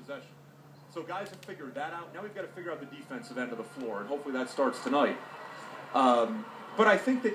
possession. So guys have figured that out. Now we've got to figure out the defensive end of the floor, and hopefully that starts tonight. But I think that,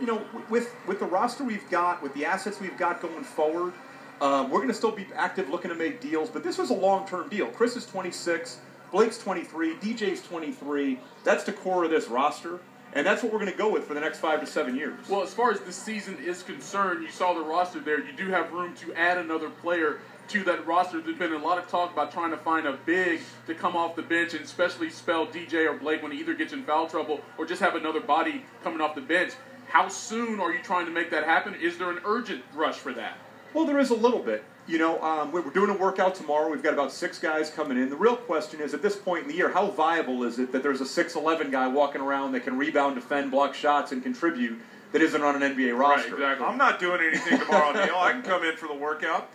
with the roster we've got, with the assets we've got going forward, we're going to still be active looking to make deals. But this was a long-term deal. Chris is 26, Blake's 23, DJ's 23. That's the core of this roster. And that's what we're going to go with for the next 5 to 7 years. Well, as far as the season is concerned, you saw the roster there. You do have room to add another player to that roster. There's been a lot of talk about trying to find a big to come off the bench and especially spell DJ or Blake when he either gets in foul trouble or just have another body coming off the bench. How soon are you trying to make that happen? Is there an urgent rush for that? Well, there is a little bit. We're doing a workout tomorrow. We've got about 6 guys coming in. The real question is, at this point in the year, how viable is it that there's a 6'11" guy walking around that can rebound, defend, block shots, and contribute that isn't on an NBA roster? Right, exactly. I'm not doing anything tomorrow, Neil. I can come in for the workout.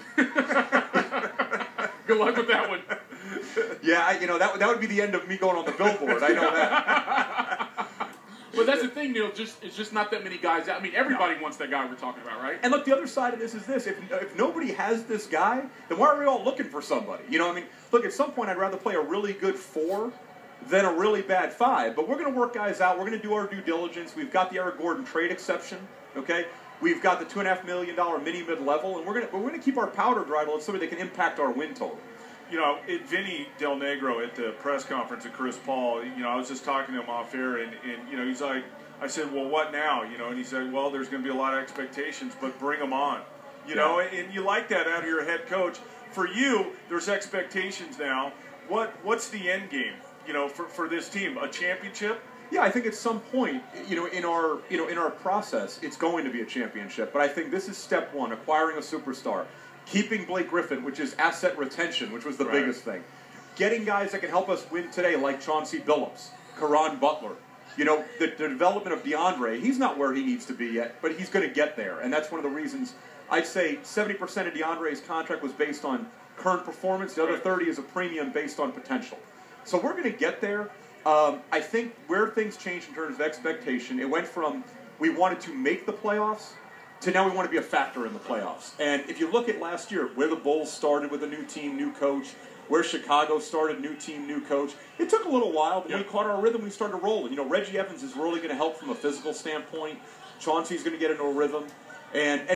Good luck with that one. Yeah, that would be the end of me going on the billboard. I know that. But that's the thing, Neil. It's just not that many guys. I mean, everybody wants that guy we're talking about, right? And look, the other side of this is this. If nobody has this guy, then why are we all looking for somebody? Look, at some point I'd rather play a really good 4 than a really bad 5. But we're going to work guys out. We're going to do our due diligence. We've got the Eric Gordon trade exception, okay? We've got the $2.5 million mini-mid-level, and we're going to keep our powder dry till it's somebody that can impact our win total. Vinny Del Negro at the press conference at Chris Paul, I was just talking to him off air, and he's like, I said, well, what now? And he said, well, there's going to be a lot of expectations, but bring them on. And you like that out of your head coach. For you, there's expectations now. What's the end game, for this team? A championship? Yeah, I think at some point, in our process, it's going to be a championship. But I think this is step 1, acquiring a superstar. Keeping Blake Griffin, which is asset retention, which was the biggest thing. Getting guys that can help us win today, like Chauncey Billups, Caron Butler. The development of DeAndre, he's not where he needs to be yet, but he's going to get there. And that's one of the reasons I'd say 70% of DeAndre's contract was based on current performance. The other 30 is a premium based on potential. So we're going to get there. I think where things changed in terms of expectation, it went from we wanted to make the playoffs to now we want to be a factor in the playoffs. And if you look at last year, where the Bulls started with a new team, new coach, where Chicago started, new team, new coach, it took a little while, but we caught our rhythm, we started rolling. Reggie Evans is really going to help from a physical standpoint. Chauncey's going to get into a rhythm. And